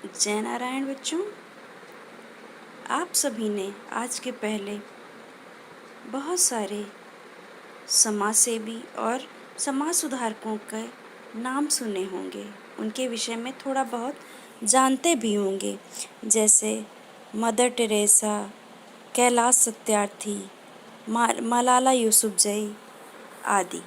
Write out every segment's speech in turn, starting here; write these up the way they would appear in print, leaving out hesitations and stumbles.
जय नारायण बच्चों, आप सभी ने आज के पहले बहुत सारे समाज सेवी और समाज सुधारकों के नाम सुने होंगे। उनके विषय में थोड़ा बहुत जानते भी होंगे, जैसे मदर टेरेसा, कैलाश सत्यार्थी, मलाला यूसुफजई आदि।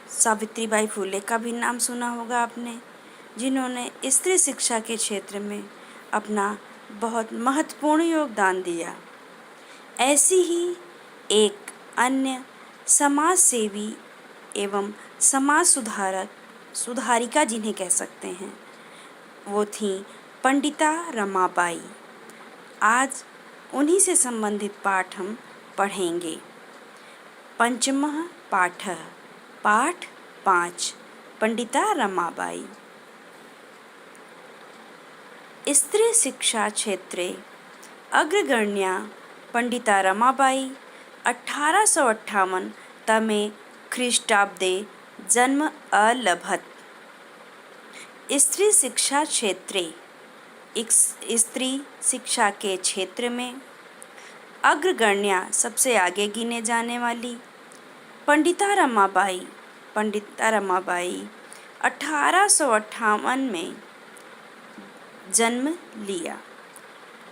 सावित्रीबाई फुले का भी नाम सुना होगा आपने, जिन्होंने स्त्री शिक्षा के क्षेत्र में अपना बहुत महत्वपूर्ण योगदान दिया। ऐसी ही एक अन्य समाज सेवी एवं समाज सुधारिका जिन्हें कह सकते हैं, वो थी पंडिता रमाबाई। आज उन्हीं से संबंधित पाठ हम पढ़ेंगे। पंचमः पाठः, पाठ 5, पंडिता रमाबाई। स्त्री शिक्षा क्षेत्रे अग्रगण्या पंडिता रमाबाई 1858 तमे ख्रीष्टाब्दे जन्म अलभत। स्त्री शिक्षा क्षेत्रे, स्त्री शिक्षा के क्षेत्र में अग्रगण्या सबसे आगे गिने जाने वाली पंडिता रमाबाई 1858 में जन्म लिया।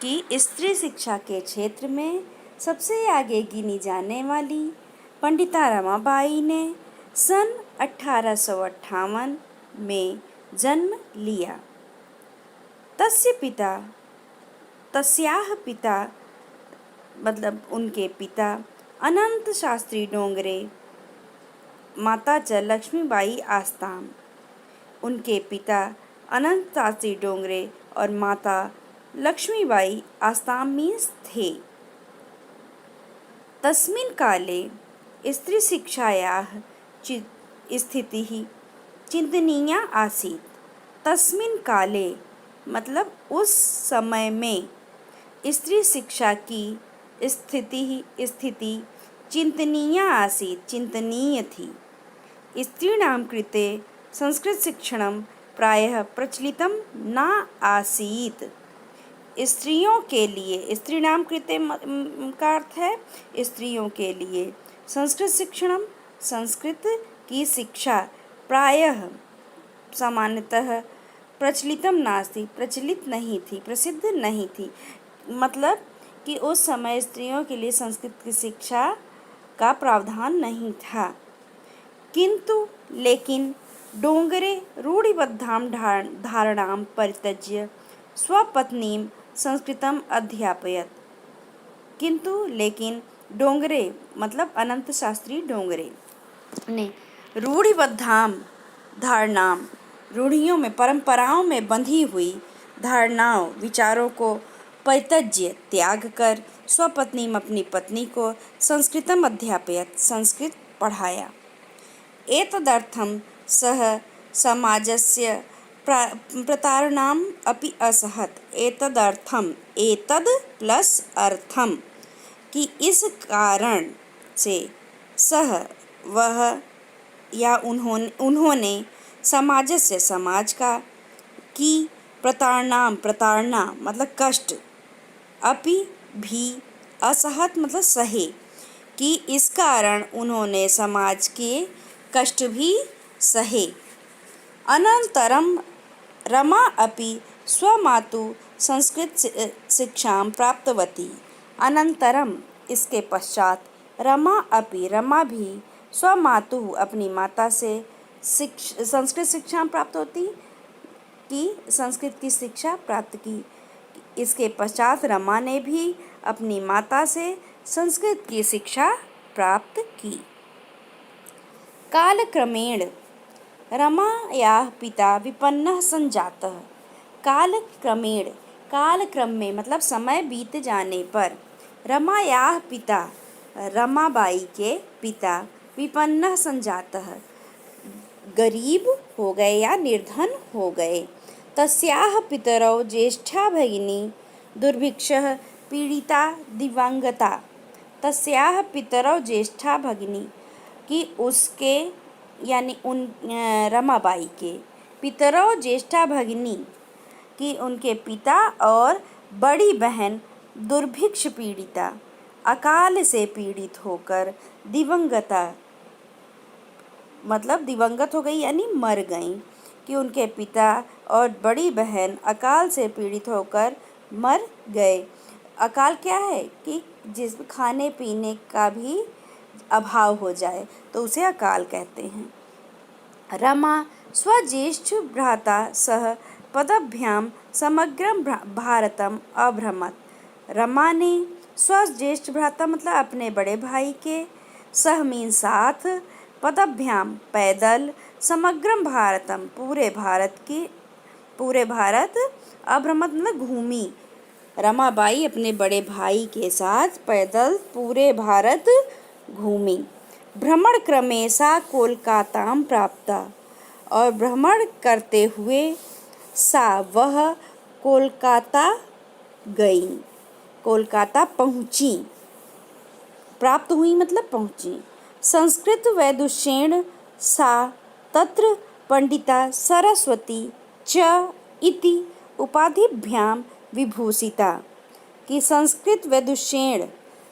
कि स्त्री शिक्षा के क्षेत्र में सबसे आगे गिनी जाने वाली पंडिता रमाबाई ने सन 1858 में जन्म लिया। तस्याह पिता मतलब उनके पिता अनंत शास्त्री डोंगरे, माता च लक्ष्मीबाई आस्ताम। उनके पिता अनंत शास्त्री डोंगरे और माता लक्ष्मीबाई आस्तामीस थे। तस्मिन् काले स्त्री शिक्षायाः स्थितिः चिंतनीया आसीत्। तस्मिन् काले मतलब उस समय में स्त्री शिक्षा की स्थिति चिंतनीया आसीत्, चिंतनीय थी। स्त्रीणां कृते संस्कृत शिक्षणं प्रायः प्रचलितं न आसीत्। स्त्रियों के लिए, स्त्रीणां कृते का अर्थ है स्त्रियों के लिए, संस्कृत शिक्षणम संस्कृत की शिक्षा प्रायः सामान्यतः प्रचलितम नास्ति, प्रचलित नहीं थी, प्रसिद्ध नहीं थी। मतलब कि उस समय स्त्रियों के लिए संस्कृत की शिक्षा का प्रावधान नहीं था। किंतु लेकिन डोंगरे रूढ़िबद्धां धारणां परित्यज्य स्वपत्नीं संस्कृतम अध्यापयत्। किंतु लेकिन डोंगरे मतलब अनंत शास्त्री डोंगरे ने रूढ़िबद्धां धारणां, रूढ़ियों में, परंपराओं में बंधी हुई धारणाओं, विचारों को परित्यज्य त्याग कर स्वपत्नीं अपनी पत्नी को संस्कृतम अध्यापयत्, संस्कृत पढ़ाया। एतदर्थं सः समाजस्य प्रतारणाम् अपि असहत्। एतदर्थम, एतद प्लस अर्थम, कि इस कारण से सह वह या उन्होंने समाजस्य समाज का, की प्रताड़ना मतलब कष्ट, अपि भी असहत मतलब सहे, कि इस कारण उन्होंने समाज के कष्ट भी सहे। अनंतरम रमा अपि स्वमातु संस्कृत शिक्षां प्राप्तवती। अनंतरम इसके पश्चात रमा भी स्वमातु अपनी माता से संस्कृत शिक्षा प्राप्त होती, कि संस्कृत की शिक्षा प्राप्त की। इसके पश्चात रमा ने भी अपनी माता से संस्कृत की शिक्षा प्राप्त की। कालक्रमेण रमायाः पिता विपन्नः संजातः। कालक्रम में मतलब समय बीत जाने पर रमायाः पिता, रमाबाई के पिता विपन्नः संजातः गरीब हो गए या निर्धन हो गए। तस्याः पितरौ ज्येष्ठा भगिनी दुर्भिक्षः पीड़िता दिवंगता। तस्याः पितरौ ज्येष्ठा भगिनी, कि उसके यानी उन रमाबाई के पितरौ ज्येष्ठा भगिनी कि उनके पिता और बड़ी बहन दुर्भिक्ष पीड़िता, अकाल से पीड़ित होकर दिवंगत हो गई यानी मर गई। कि उनके पिता और बड़ी बहन अकाल से पीड़ित होकर मर गए। अकाल क्या है कि जिस खाने पीने का भी अभाव हो जाए तो उसे अकाल कहते हैं। रमा स्वज्येष्ठ भ्राता सह पदभ्याम समग्रम भारतम अभ्रमत। रमा ने स्वज्येष्ठ भ्राता मतलब अपने बड़े भाई के, सह मीन साथ, पदभ्याम पैदल, समग्रम भारतम पूरे भारत, अभ्रमत मतलब घूमी। रमाबाई अपने बड़े भाई के साथ पैदल पूरे भारत घूमी। भ्रमण क्रमे सा कोलकाताम प्राप्ता, और भ्रमण करते हुए वह कोलकाता गई, कोलकाता पहुँची। प्राप्त हुई मतलब पहुँची। संस्कृत वैदुष्येण सा तत्र पंडिता सरस्वती च इति उपाधिभ्याम विभूषिता। कि संस्कृत वैदुष्येण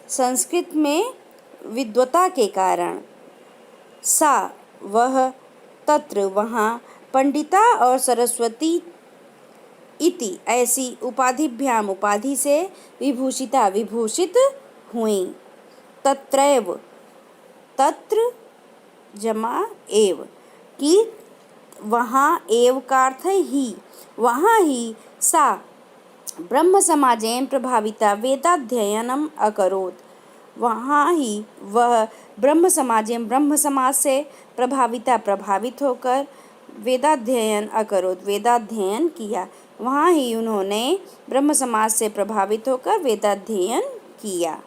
संस्कृत में विद्वता के कारण, वह तत्र वहाँ, पंडिता और सरस्वती इति ऐसी उपाधिभ्याम उपाधि से, विभूषिता विभूषित हुई। तत्रैव तत्र जमा एव, कि वहाँ एव का अर्थ है ही, वहाँ ही सा ब्रह्म समाजेन प्रभाविता वेदाध्ययनम अकरोत्। वहाँ ही वह ब्रह्म समाज से प्रभावित होकर वेदाध्ययन अकरोत् वेदाध्ययन किया। वहाँ ही उन्होंने ब्रह्म समाज से प्रभावित होकर वेदाध्ययन किया।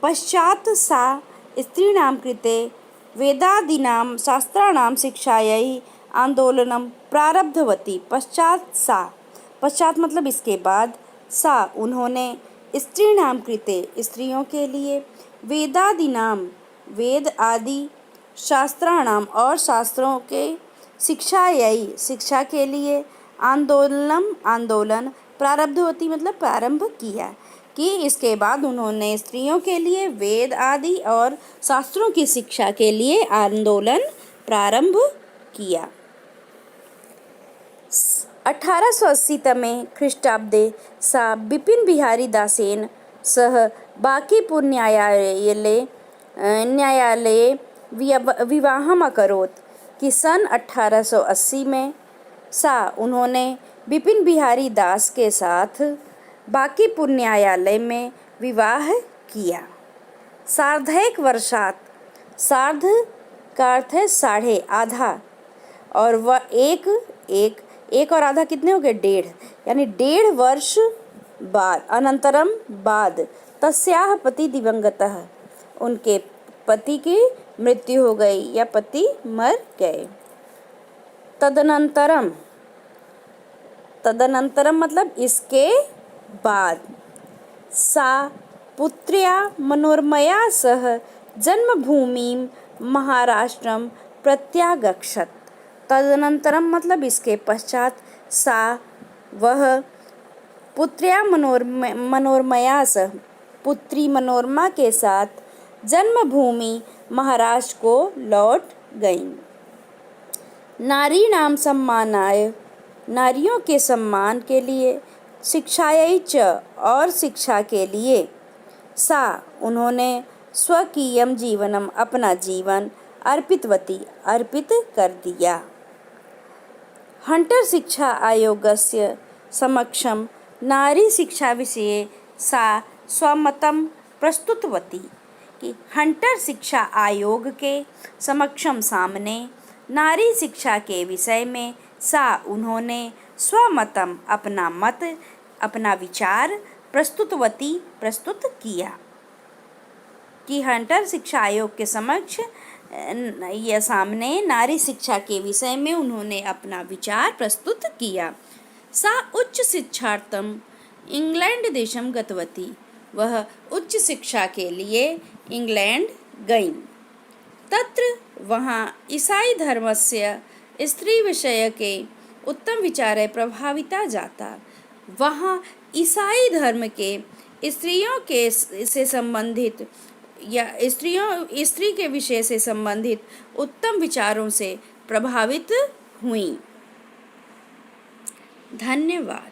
पश्चात् सा स्त्रीणां कृते वेदादीनां शास्त्राणां शिक्षायै आंदोलनं प्रारब्धवती। पश्चात मतलब इसके बाद, उन्होंने स्त्रीणां कृते स्त्रियों के लिए, वेदादीनां वेद आदि, शास्त्राणां और शास्त्रों के, शिक्षा के लिए, आंदोलन प्रारब्धवती मतलब प्रारंभ किया। कि इसके बाद उन्होंने स्त्रियों के लिए वेद आदि और शास्त्रों की शिक्षा के लिए आंदोलन प्रारंभ किया। 1880 तमे ख्रीष्टाब्दे सा बिपिन बिहारी दासेन सह बांकीपुर न्यायालये विवाहम अकरोत्। कि सन 1880 में उन्होंने बिपिन बिहारी दास के साथ बांकीपुर न्यायालय में विवाह किया। सार्धैक वर्षात, सार्ध का अर्थ है साढ़े, आधा, और वह एक और आधा कितने हो गए, डेढ़, यानी 1.5 वर्ष बाद, अनंतरम बाद, तस्याः पति दिवंगतः, उनके पति की मृत्यु हो गई या पति मर गए। तदनंतरम मतलब इसके बाद, सा पुत्र्या मनोरमया सह जन्मभूमिं महाराष्ट्रम प्रत्यागच्छत। तदनंतरम मतलब इसके पश्चात, वह पुत्र्या मनोरमया सह पुत्री मनोरमा के साथ जन्मभूमि महाराष्ट्र को लौट गईं। नारीणां सम्मानाय, नारियों के सम्मान के लिए, शिक्षायै च और शिक्षा के लिए, उन्होंने स्वकीयम जीवनम अपना जीवन अर्पित कर दिया। हंटर शिक्षा आयोगस्य समक्षम नारी शिक्षा विषये सा स्वमतं प्रस्तुतवती। कि हंटर शिक्षा आयोग के समक्षम सामने नारी शिक्षा के विषय में उन्होंने स्वमतम अपना विचार प्रस्तुत किया। कि हंटर शिक्षा आयोग के समक्ष या सामने नारी शिक्षा के विषय में उन्होंने अपना विचार प्रस्तुत किया। सा उच्च शिक्षार्थम इंग्लैंड देशम गतवती, वह उच्च शिक्षा के लिए इंग्लैंड गईं। तत्र वहाँ ईसाई धर्मस्य स्त्री विषय के उत्तम विचार प्रभाविता जाता। वहाँ ईसाई धर्म के स्त्रियों के से संबंधित या स्त्री के विषय से संबंधित उत्तम विचारों से प्रभावित हुई। धन्यवाद।